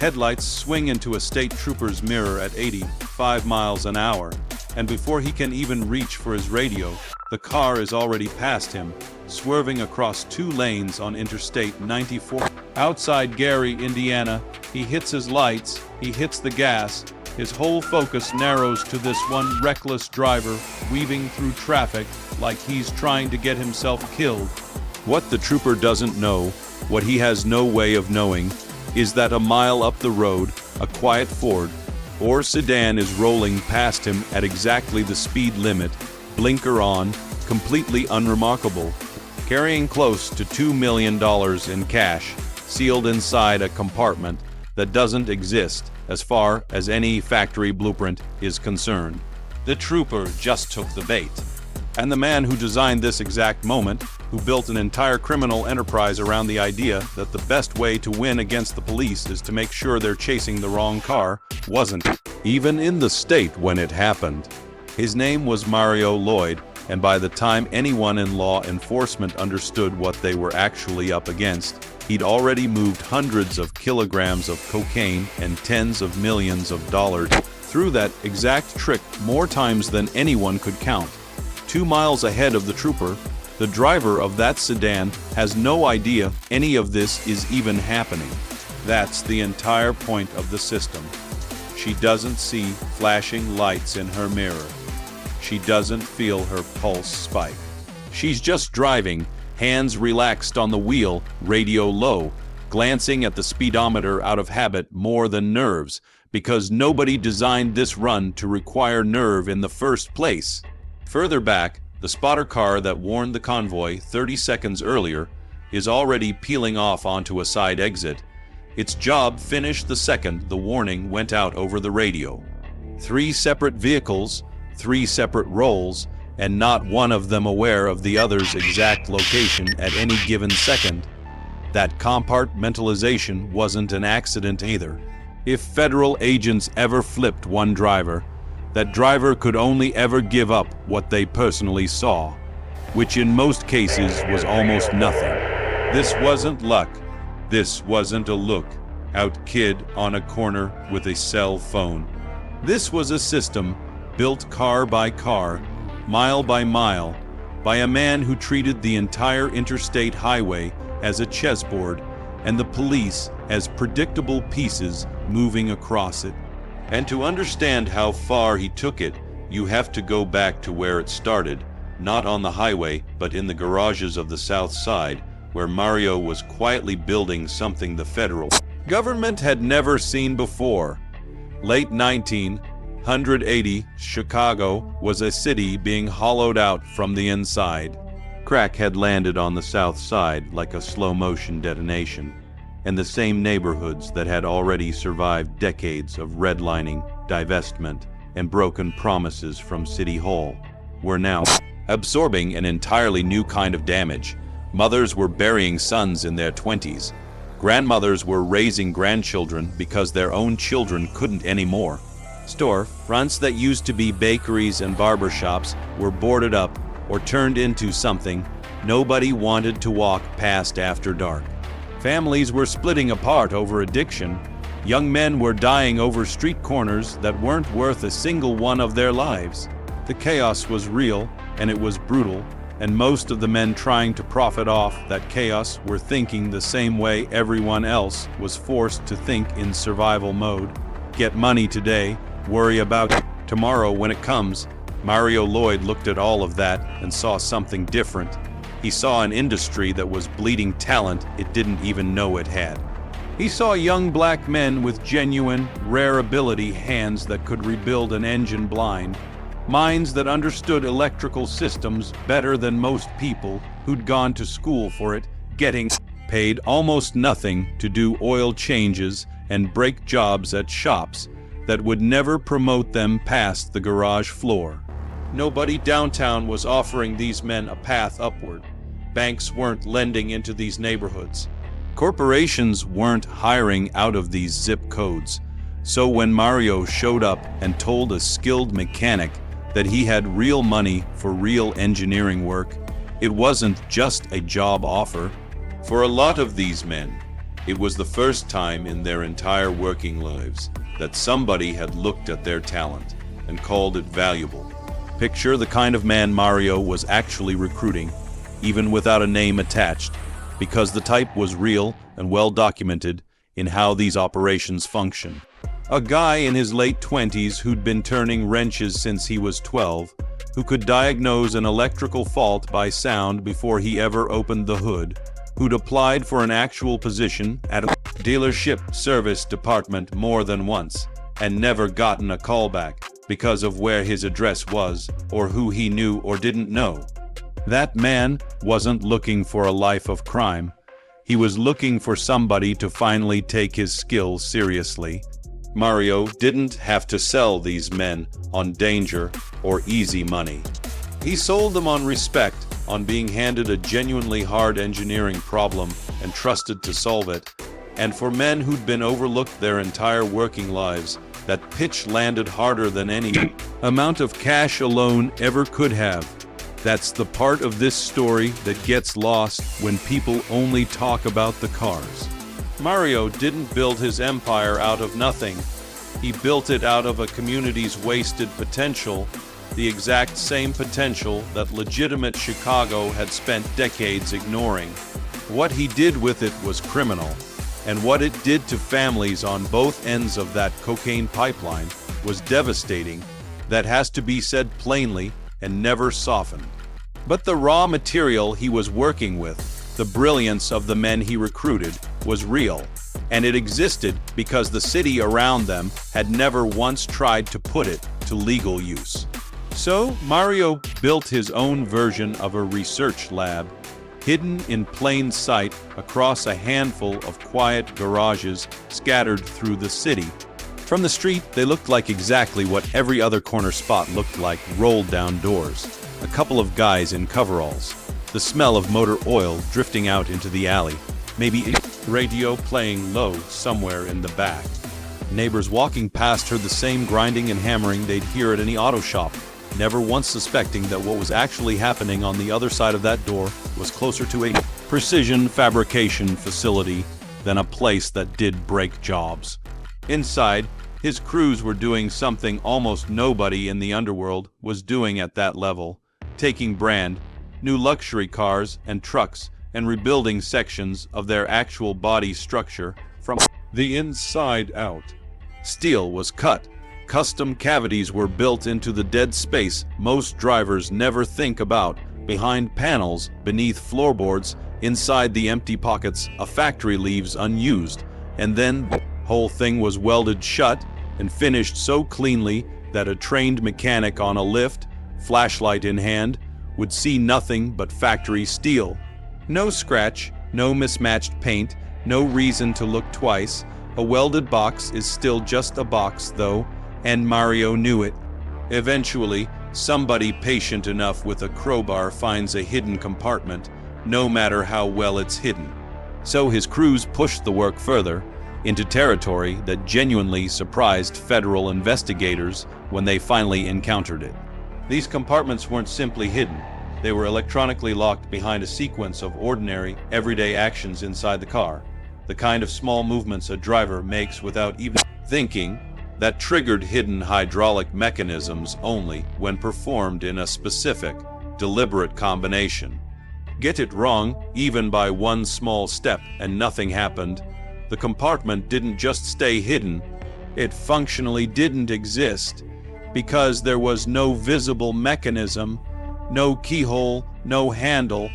Headlights swing into a state trooper's mirror at 85 miles an hour, and before he can even reach for his radio, the car is already past him, swerving across 2 lanes on Interstate 94. Outside Gary, Indiana, he hits his lights, he hits the gas. His whole focus narrows to this one reckless driver weaving through traffic like he's trying to get himself killed. What the trooper doesn't know, what he has no way of knowing, is that a mile up the road, a quiet Ford or sedan is rolling past him at exactly the speed limit, blinker on, completely unremarkable, carrying close to $2 million in cash, sealed inside a compartment that doesn't exist as far as any factory blueprint is concerned. The trooper just took the bait. And the man who designed this exact moment, who built an entire criminal enterprise around the idea that the best way to win against the police is to make sure they're chasing the wrong car, wasn't even in the state when it happened. His name was Mario Lloyd, and by the time anyone in law enforcement understood what they were actually up against, he'd already moved hundreds of kilograms of cocaine and tens of millions of dollars through that exact trick more times than anyone could count. 2 miles ahead of the trooper, the driver of that sedan has no idea any of this is even happening. That's the entire point of the system. She doesn't see flashing lights in her mirror. She doesn't feel her pulse spike. She's just driving, hands relaxed on the wheel, radio low, glancing at the speedometer out of habit more than nerves, because nobody designed this run to require nerve in the first place. Further back, the spotter car that warned the convoy 30 seconds earlier is already peeling off onto a side exit. Its job finished the second the warning went out over the radio. 3 separate vehicles, 3 separate roles, and not one of them aware of the other's exact location at any given second. That compartmentalization wasn't an accident either. If federal agents ever flipped one driver, that driver could only ever give up what they personally saw, which in most cases was almost nothing. This wasn't luck. This wasn't a look-out kid on a corner with a cell phone. This was a system built car by car, mile by mile, by a man who treated the entire interstate highway as a chessboard and the police as predictable pieces moving across it. And to understand how far he took it, you have to go back to where it started, not on the highway, but in the garages of the South Side, where Mario was quietly building something the federal government had never seen before. Late 1980, Chicago was a city being hollowed out from the inside. Crack had landed on the South Side like a slow-motion detonation, and the same neighborhoods that had already survived decades of redlining, divestment, and broken promises from City Hall were now absorbing an entirely new kind of damage. Mothers were burying sons in their 20s. Grandmothers were raising grandchildren because their own children couldn't anymore. Store fronts that used to be bakeries and barbershops were boarded up or turned into something nobody wanted to walk past after dark. Families were splitting apart over addiction. Young men were dying over street corners that weren't worth a single one of their lives. The chaos was real, and it was brutal, and most of the men trying to profit off that chaos were thinking the same way everyone else was forced to think in survival mode. Get money today, worry about tomorrow when it comes. Mario Lloyd looked at all of that and saw something different. He saw an industry that was bleeding talent it didn't even know it had. He saw young black men with genuine, rare ability hands that could rebuild an engine blind, minds that understood electrical systems better than most people who'd gone to school for it, getting paid almost nothing to do oil changes and break jobs at shops that would never promote them past the garage floor. Nobody downtown was offering these men a path upward. Banks weren't lending into these neighborhoods. Corporations weren't hiring out of these zip codes. So when Mario showed up and told a skilled mechanic that he had real money for real engineering work, it wasn't just a job offer. For a lot of these men, It was the first time in their entire working lives that somebody had looked at their talent and called it valuable. Picture the kind of man Mario was actually recruiting, even without a name attached, because the type was real and well documented in how these operations function. A guy in his late 20s who'd been turning wrenches since he was 12, who could diagnose an electrical fault by sound before he ever opened the hood, who'd applied for an actual position at a dealership service department more than once and never gotten a callback because of where his address was or who he knew or didn't know. That man wasn't looking for a life of crime. He was looking for somebody to finally take his skills seriously. Mario didn't have to sell these men on danger or easy money. He sold them on respect, on being handed a genuinely hard engineering problem and trusted to solve it. And for men who'd been overlooked their entire working lives, that pitch landed harder than any amount of cash alone ever could have. That's the part of this story that gets lost when people only talk about the cars. Mario didn't build his empire out of nothing. He built it out of a community's wasted potential, the exact same potential that legitimate Chicago had spent decades ignoring. What he did with it was criminal, and what it did to families on both ends of that cocaine pipeline was devastating. That has to be said plainly and never softened. But the raw material he was working with, the brilliance of the men he recruited, was real, and it existed because the city around them had never once tried to put it to legal use. So Mario built his own version of a research lab, hidden in plain sight across a handful of quiet garages scattered through the city. From the street, they looked like exactly what every other corner spot looked like, rolled down doors. A couple of guys in coveralls, the smell of motor oil drifting out into the alley, maybe a radio playing low somewhere in the back. Neighbors walking past heard the same grinding and hammering they'd hear at any auto shop, never once suspecting that what was actually happening on the other side of that door was closer to a precision fabrication facility than a place that did break jobs. Inside, his crews were doing something almost nobody in the underworld was doing at that level, taking brand new luxury cars and trucks and rebuilding sections of their actual body structure from the inside out. Steel was cut. Custom cavities were built into the dead space most drivers never think about, behind panels, beneath floorboards, inside the empty pockets a factory leaves unused, and then the whole thing was welded shut and finished so cleanly that a trained mechanic on a lift, flashlight in hand, would see nothing but factory steel. No scratch, no mismatched paint, no reason to look twice. A welded box is still just a box, though, and Mario knew it. Eventually, somebody patient enough with a crowbar finds a hidden compartment, no matter how well it's hidden. So his crews pushed the work further, into territory that genuinely surprised federal investigators when they finally encountered it. These compartments weren't simply hidden. They were electronically locked behind a sequence of ordinary, everyday actions inside the car, the kind of small movements a driver makes without even thinking, that triggered hidden hydraulic mechanisms only when performed in a specific, deliberate combination. Get it wrong, even by one small step, and nothing happened. The compartment didn't just stay hidden, it functionally didn't exist, because there was no visible mechanism, no keyhole, no handle,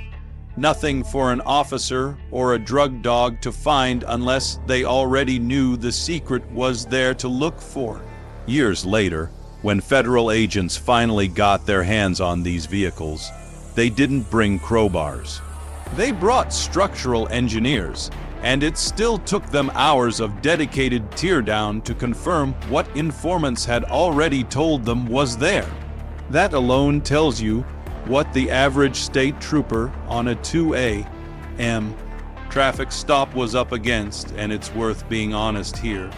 nothing for an officer or a drug dog to find unless they already knew the secret was there to look for. Years later, when federal agents finally got their hands on these vehicles, they didn't bring crowbars. They brought structural engineers, and it still took them hours of dedicated teardown to confirm what informants had already told them was there. That alone tells you what the average state trooper on a 2A/M traffic stop was up against, and it's worth being honest here.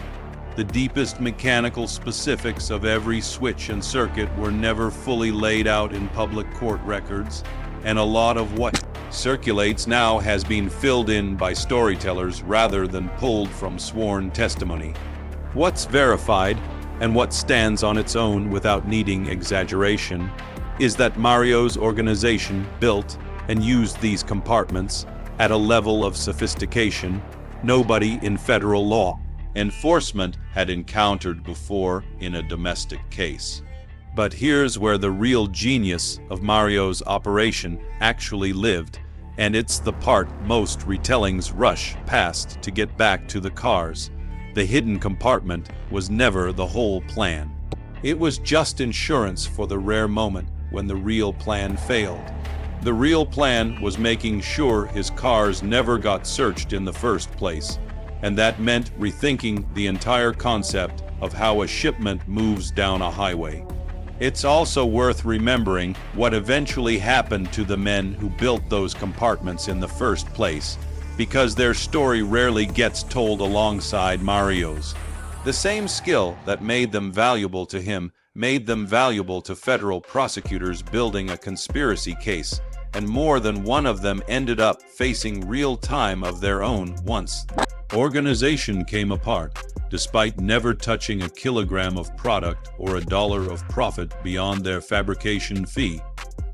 The deepest mechanical specifics of every switch and circuit were never fully laid out in public court records, and a lot of what circulates now has been filled in by storytellers rather than pulled from sworn testimony. What's verified, and what stands on its own without needing exaggeration, is that Mario's organization built and used these compartments at a level of sophistication nobody in federal law enforcement had encountered before in a domestic case. But here's where the real genius of Mario's operation actually lived, and it's the part most retellings rush past to get back to the cars. The hidden compartment was never the whole plan. It was just insurance for the rare moment when the real plan failed. The real plan was making sure his cars never got searched in the first place, and that meant rethinking the entire concept of how a shipment moves down a highway. It's also worth remembering what eventually happened to the men who built those compartments in the first place, because their story rarely gets told alongside Mario's. The same skill that made them valuable to him made them valuable to federal prosecutors building a conspiracy case, and more than one of them ended up facing real time of their own once organization came apart, despite never touching a kilogram of product or $1 of profit beyond their fabrication fee.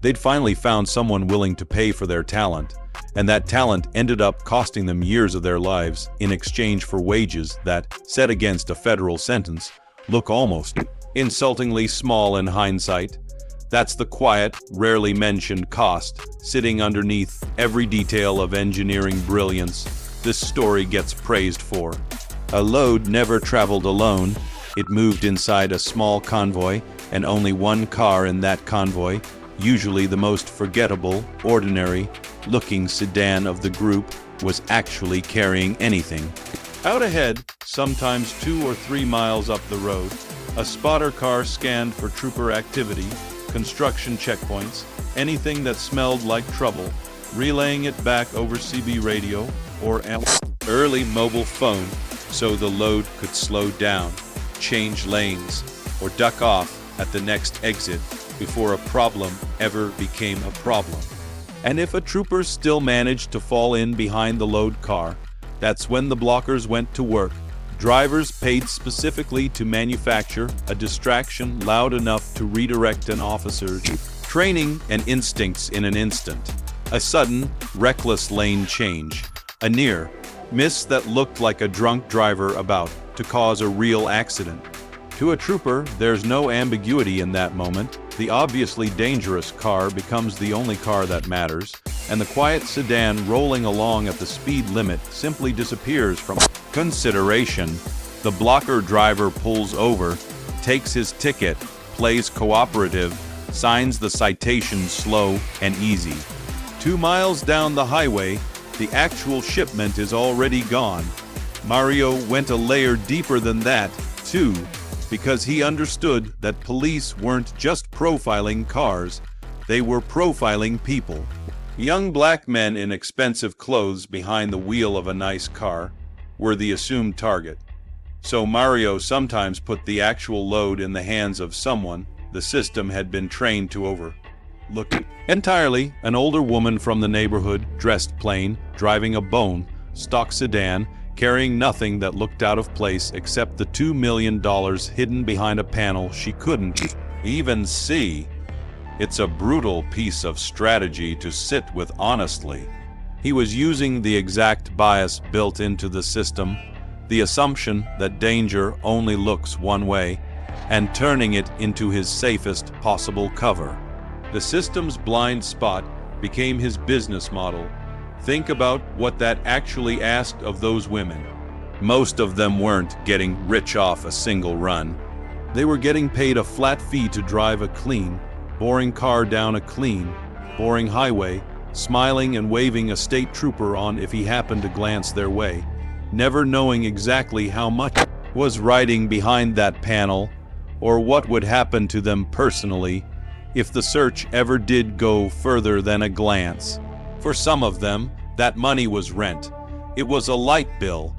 They'd finally found someone willing to pay for their talent, and that talent ended up costing them years of their lives in exchange for wages that, set against a federal sentence, look almost insultingly small in hindsight. That's the quiet, rarely mentioned cost sitting underneath every detail of engineering brilliance this story gets praised for. A load never traveled alone. It moved inside a small convoy, and only one car in that convoy, usually the most forgettable, ordinary-looking sedan of the group, was actually carrying anything. Out ahead, sometimes 2 or 3 miles up the road, a spotter car scanned for trooper activity, construction checkpoints, anything that smelled like trouble, relaying it back over CB radio or early mobile phone so the load could slow down, change lanes, or duck off at the next exit before a problem ever became a problem. And if a trooper still managed to fall in behind the load car, that's when the blockers went to work. Drivers paid specifically to manufacture a distraction loud enough to redirect an officer's training and instincts in an instant. A sudden, reckless lane change. A near miss that looked like a drunk driver about to cause a real accident. To a trooper, there's no ambiguity in that moment. The obviously dangerous car becomes the only car that matters, and the quiet sedan rolling along at the speed limit simply disappears from consideration. The blocker driver pulls over, takes his ticket, plays cooperative, signs the citation slow and easy. 2 miles down the highway, the actual shipment is already gone. Mario went a layer deeper than that, too, because he understood that police weren't just profiling cars, they were profiling people. Young black men in expensive clothes behind the wheel of a nice car were the assumed target. So Mario sometimes put the actual load in the hands of someone the system had been trained to overlook entirely. An older woman from the neighborhood, dressed plain, driving a bone stock sedan, carrying nothing that looked out of place except the $2 million hidden behind a panel she couldn't even see. It's a brutal piece of strategy to sit with honestly. He was using the exact bias built into the system, the assumption that danger only looks one way, and turning it into his safest possible cover. The system's blind spot became his business model. Think about what that actually asked of those women. Most of them weren't getting rich off a single run. They were getting paid a flat fee to drive a clean, boring car down a clean, boring highway, smiling and waving a state trooper on if he happened to glance their way, never knowing exactly how much was riding behind that panel or what would happen to them personally if the search ever did go further than a glance. For some of them, that money was rent. It was a light bill.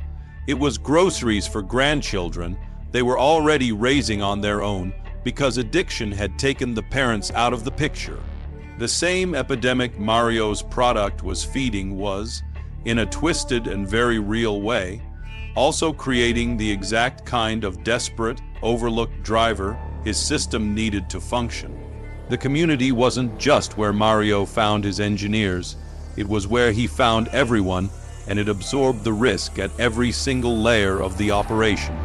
It was groceries for grandchildren they were already raising on their own because addiction had taken the parents out of the picture. The same epidemic Mario's product was feeding was, in a twisted and very real way, also creating the exact kind of desperate, overlooked driver his system needed to function. The community wasn't just where Mario found his engineers, it was where he found everyone, and it absorbed the risk at every single layer of the operation.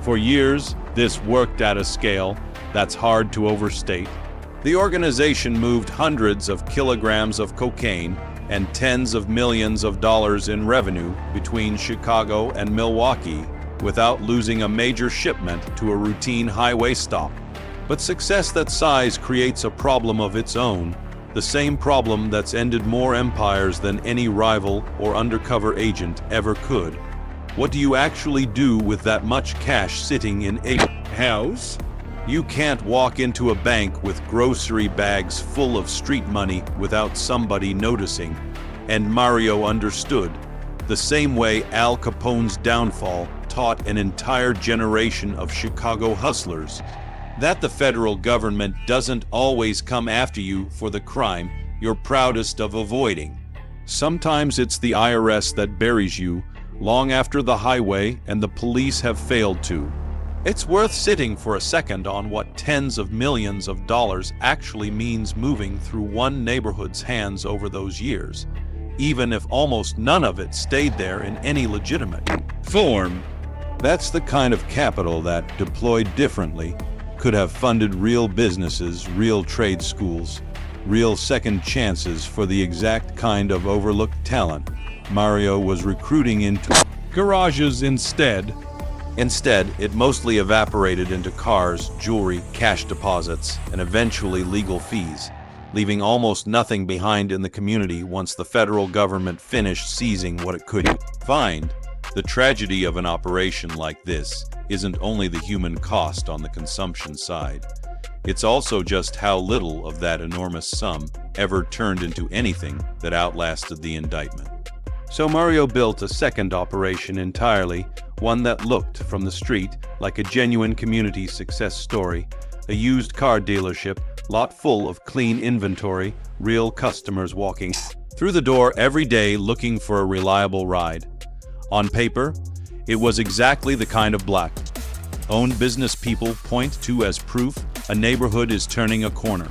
For years, this worked at a scale that's hard to overstate. The organization moved hundreds of kilograms of cocaine and tens of millions of dollars in revenue between Chicago and Milwaukee without losing a major shipment to a routine highway stop. But success that size creates a problem of its own, the same problem that's ended more empires than any rival or undercover agent ever could. What do you actually do with that much cash sitting in a house? You can't walk into a bank with grocery bags full of street money without somebody noticing, and Mario understood, the same way Al Capone's downfall taught an entire generation of Chicago hustlers, that the federal government doesn't always come after you for the crime you're proudest of avoiding. Sometimes it's the IRS that buries you long after the highway and the police have failed to. It's worth sitting for a second on what tens of millions of dollars actually means moving through one neighborhood's hands over those years, even if almost none of it stayed there in any legitimate form. That's the kind of capital that, deployed differently, could have funded real businesses, real trade schools, real second chances for the exact kind of overlooked talent Mario was recruiting into garages instead. Instead, it mostly evaporated into cars, jewelry, cash deposits, and eventually legal fees, leaving almost nothing behind in the community once the federal government finished seizing what it could find. The tragedy of an operation like this isn't only the human cost on the consumption side. It's also just how little of that enormous sum ever turned into anything that outlasted the indictment. So Mario built a second operation entirely, one that looked from the street like a genuine community success story, a used car dealership, lot full of clean inventory, real customers walking through the door every day looking for a reliable ride. On paper, it was exactly the kind of black-owned business people point to as proof a neighborhood is turning a corner.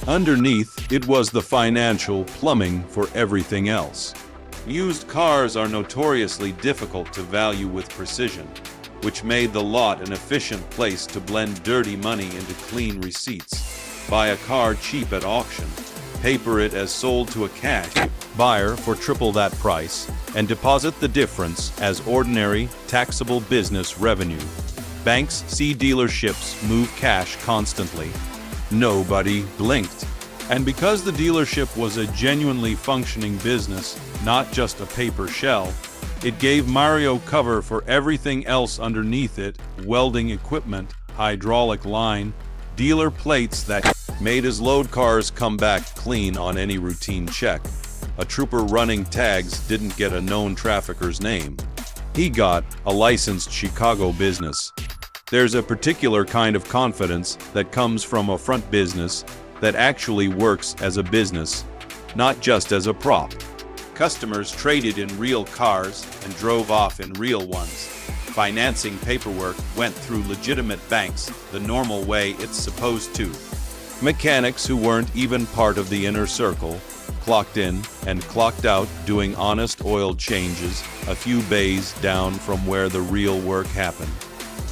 Underneath, it was the financial plumbing for everything else. Used cars are notoriously difficult to value with precision, which made the lot an efficient place to blend dirty money into clean receipts. Buy a car cheap at auction, paper it as sold to a cash buyer for triple that price, and deposit the difference as ordinary, taxable business revenue. Banks see dealerships move cash constantly. Nobody blinked. And because the dealership was a genuinely functioning business, not just a paper shell, it gave Mario cover for everything else underneath it: welding equipment, hydraulic line, dealer plates that made his load cars come back clean on any routine check. A trooper running tags didn't get a known trafficker's name. He got a licensed Chicago business. There's a particular kind of confidence that comes from a front business that actually works as a business, not just as a prop. Customers traded in real cars and drove off in real ones. Financing paperwork went through legitimate banks the normal way it's supposed to. Mechanics who weren't even part of the inner circle clocked in and clocked out doing honest oil changes a few bays down from where the real work happened.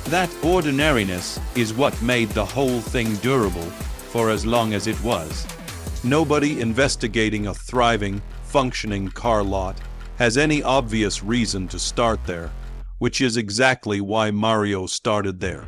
That ordinariness is what made the whole thing durable for as long as it was. Nobody investigating a thriving, functioning car lot has any obvious reason to start there, which is exactly why Mario started there.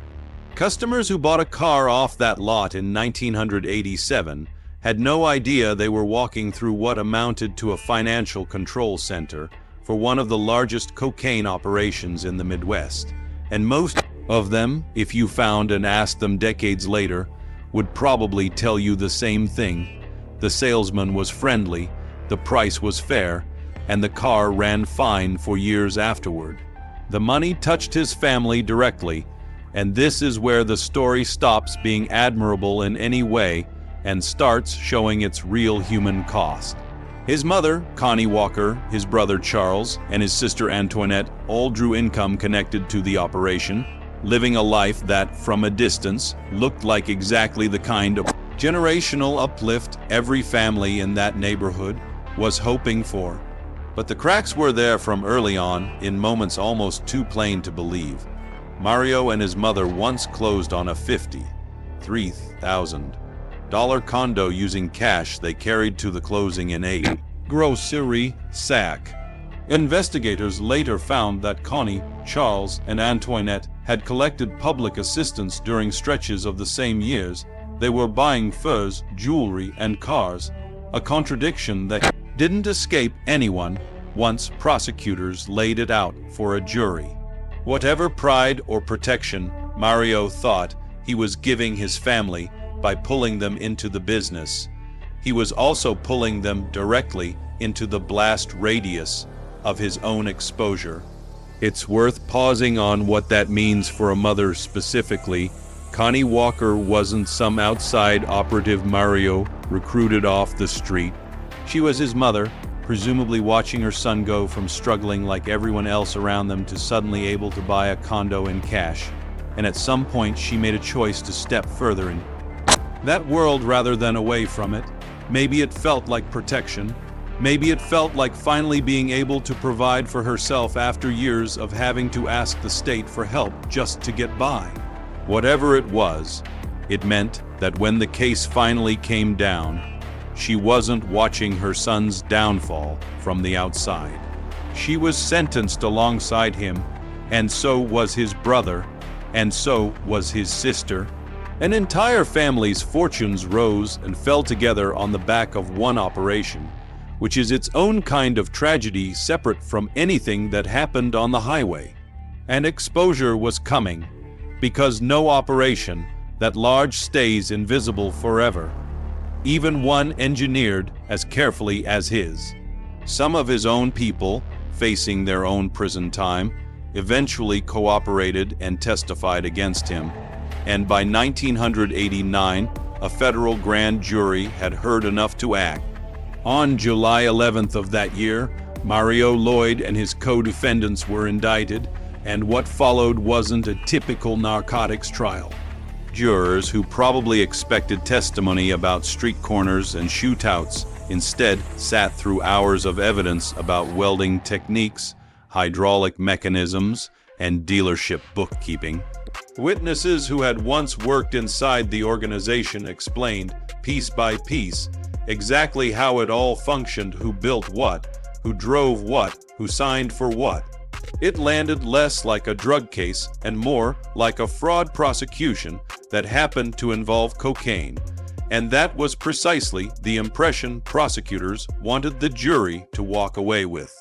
Customers who bought a car off that lot in 1987 had no idea they were walking through what amounted to a financial control center for one of the largest cocaine operations in the Midwest. And most of them, if you found and asked them decades later, would probably tell you the same thing. The salesman was friendly, the price was fair, and the car ran fine for years afterward. The money touched his family directly, and this is where the story stops being admirable in any way and starts showing its real human cost. His mother, Connie Walker, his brother Charles, and his sister Antoinette all drew income connected to the operation, living a life that, from a distance, looked like exactly the kind of generational uplift every family in that neighborhood was hoping for. But the cracks were there from early on, in moments almost too plain to believe. Mario and his mother once closed on a $53,000 condo using cash they carried to the closing in a grocery sack. Investigators later found that Connie, Charles, and Antoinette had collected public assistance during stretches of the same years. They were buying furs, jewelry, and cars, a contradiction that didn't escape anyone once prosecutors laid it out for a jury. Whatever pride or protection Mario thought he was giving his family by pulling them into the business, he was also pulling them directly into the blast radius of his own exposure. It's worth pausing on what that means for a mother specifically. Connie Walker wasn't some outside operative Mario recruited off the street. She was his mother, presumably watching her son go from struggling like everyone else around them to suddenly able to buy a condo in cash. And at some point she made a choice to step further in that world rather than away from it. Maybe it felt like protection. Maybe it felt like finally being able to provide for herself after years of having to ask the state for help just to get by. Whatever it was, it meant that when the case finally came down, she wasn't watching her son's downfall from the outside. She was sentenced alongside him, and so was his brother, and so was his sister. An entire family's fortunes rose and fell together on the back of one operation, which is its own kind of tragedy separate from anything that happened on the highway. And exposure was coming, because no operation that large stays invisible forever, even one engineered as carefully as his. Some of his own people, facing their own prison time, eventually cooperated and testified against him, and by 1989, a federal grand jury had heard enough to act. On July 11th of that year, Mario, Lloyd, and his co-defendants were indicted, and what followed wasn't a typical narcotics trial. Jurors who probably expected testimony about street corners and shootouts instead sat through hours of evidence about welding techniques, hydraulic mechanisms, and dealership bookkeeping. Witnesses who had once worked inside the organization explained, piece by piece, exactly how it all functioned, who built what, who drove what, who signed for what. It landed less like a drug case and more like a fraud prosecution that happened to involve cocaine. And that was precisely the impression prosecutors wanted the jury to walk away with.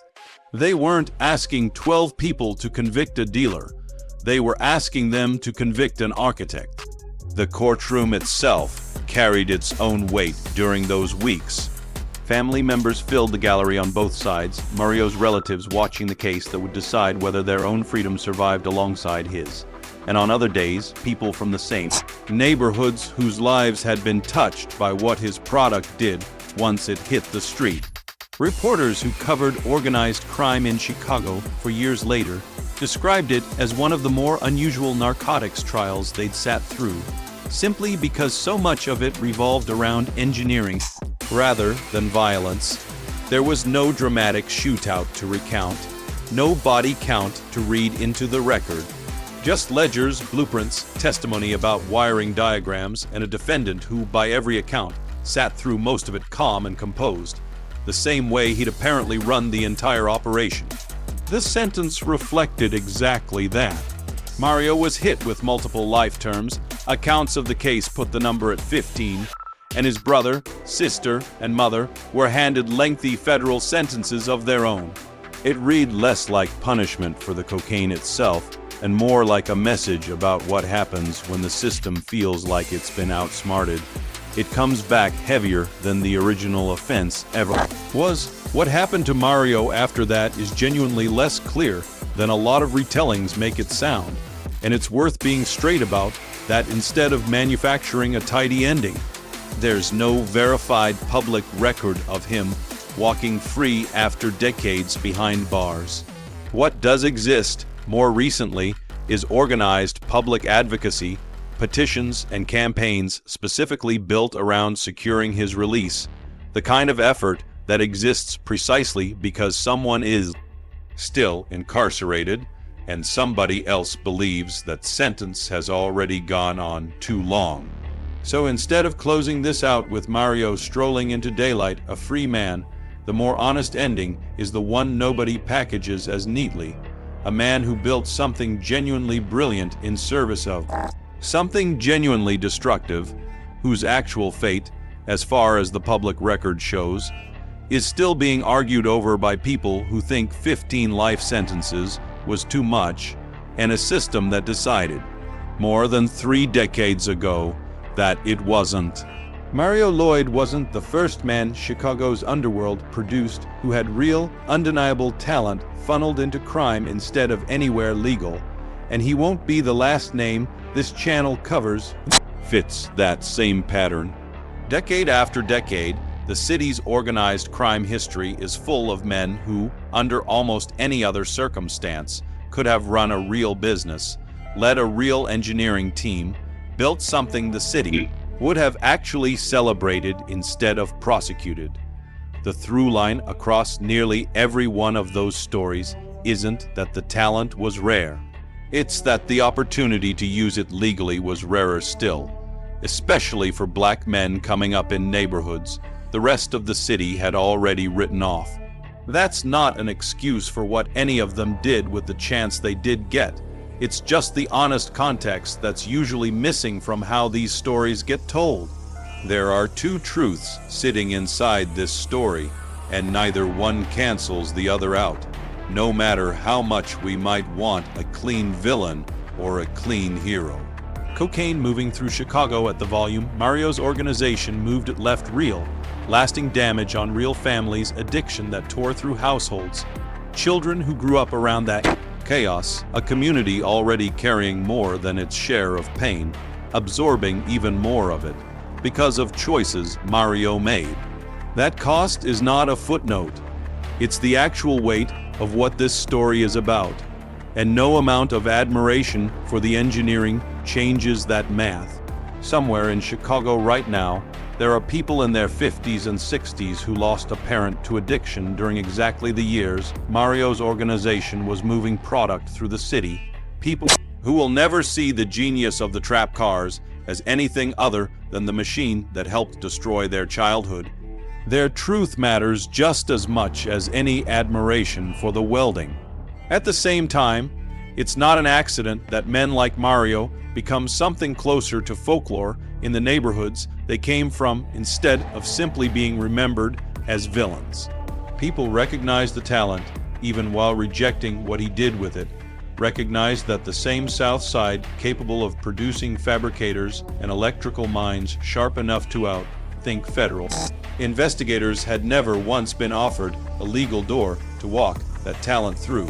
They weren't asking 12 people to convict a dealer. They were asking them to convict an architect. The courtroom itself carried its own weight during those weeks. Family members filled the gallery on both sides, Mario's relatives watching the case that would decide whether their own freedom survived alongside his. And on other days, people from the same neighborhoods whose lives had been touched by what his product did once it hit the street. Reporters who covered organized crime in Chicago for years later described it as one of the more unusual narcotics trials they'd sat through, simply because so much of it revolved around engineering rather than violence. There was no dramatic shootout to recount, no body count to read into the record, just ledgers, blueprints, testimony about wiring diagrams, and a defendant who, by every account, sat through most of it calm and composed, the same way he'd apparently run the entire operation. The sentence reflected exactly that. Mario was hit with multiple life terms. Accounts of the case put the number at 15, and his brother, sister, and mother were handed lengthy federal sentences of their own. It read less like punishment for the cocaine itself, and more like a message about what happens when the system feels like it's been outsmarted. It comes back heavier than the original offense ever was. What happened to Mario after that is genuinely less clear than a lot of retellings make it sound, and it's worth being straight about that instead of manufacturing a tidy ending. there's no verified public record of him walking free after decades behind bars. What does exist, more recently, is organized public advocacy, petitions, and campaigns specifically built around securing his release, the kind of effort that exists precisely because someone is still incarcerated and somebody else believes that sentence has already gone on too long. So instead of closing this out with Mario strolling into daylight a free man, the more honest ending is the one nobody packages as neatly: a man who built something genuinely brilliant in service of something genuinely destructive, whose actual fate, as far as the public record shows, is still being argued over by people who think 15 life sentences was too much, and a system that decided, more than 3 decades ago, that it wasn't. Mario Lloyd wasn't the first man Chicago's underworld produced who had real, undeniable talent funneled into crime instead of anywhere legal, and he won't be the last name this channel covers fits that same pattern. Decade after decade, the city's organized crime history is full of men who, under almost any other circumstance, could have run a real business, led a real engineering team, built something the city would have actually celebrated instead of prosecuted. The through line across nearly every one of those stories isn't that the talent was rare. It's that the opportunity to use it legally was rarer still, especially for black men coming up in neighborhoods the rest of the city had already written off. That's not an excuse for what any of them did with the chance they did get. It's just the honest context that's usually missing from how these stories get told. There are 2 truths sitting inside this story, and neither one cancels the other out, no matter how much we might want a clean villain or a clean hero. Cocaine moving through Chicago at the volume Mario's organization moved it left real, lasting damage on real families, addiction that tore through households, children who grew up around that chaos, a community already carrying more than its share of pain, absorbing even more of it, because of choices Mario made. That cost is not a footnote. It's the actual weight of what this story is about, and no amount of admiration for the engineering changes that math. Somewhere in Chicago right now, there are people in their 50s and 60s who lost a parent to addiction during exactly the years Mario's organization was moving product through the city, people who will never see the genius of the trap cars as anything other than the machine that helped destroy their childhood. Their truth matters just as much as any admiration for the welding. At the same time, it's not an accident that men like Mario become something closer to folklore in the neighborhoods they came from instead of simply being remembered as villains. People recognize the talent, even while rejecting what he did with it, recognized that the same South Side capable of producing fabricators and electrical minds sharp enough to outthink federal investigators had never once been offered a legal door to walk that talent through.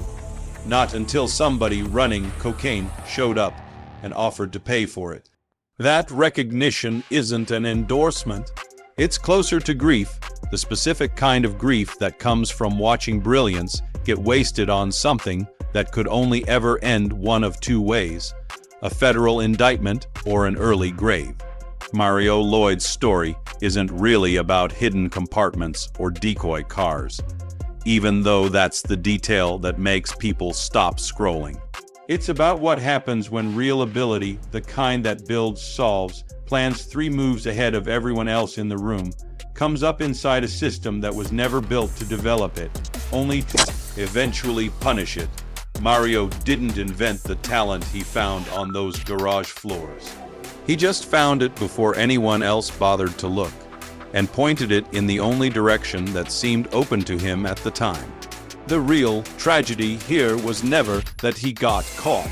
Not until somebody running cocaine showed up and offered to pay for it. That recognition isn't an endorsement. It's closer to grief, the specific kind of grief that comes from watching brilliance get wasted on something that could only ever end one of 2 ways: a federal indictment or an early grave. Mario Lloyd's story isn't really about hidden compartments or decoy cars, even though that's the detail that makes people stop scrolling. It's about what happens when real ability, the kind that builds, solves, plans 3 moves ahead of everyone else in the room, comes up inside a system that was never built to develop it, only to eventually punish it. Mario didn't invent the talent he found on those garage floors. He just found it before anyone else bothered to look, and pointed it in the only direction that seemed open to him at the time. The real tragedy here was never that he got caught.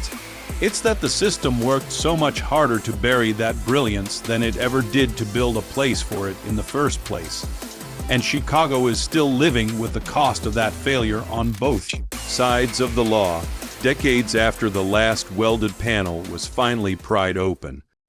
It's that the system worked so much harder to bury that brilliance than it ever did to build a place for it in the first place. And Chicago is still living with the cost of that failure on both sides of the law, decades after the last welded panel was finally pried open.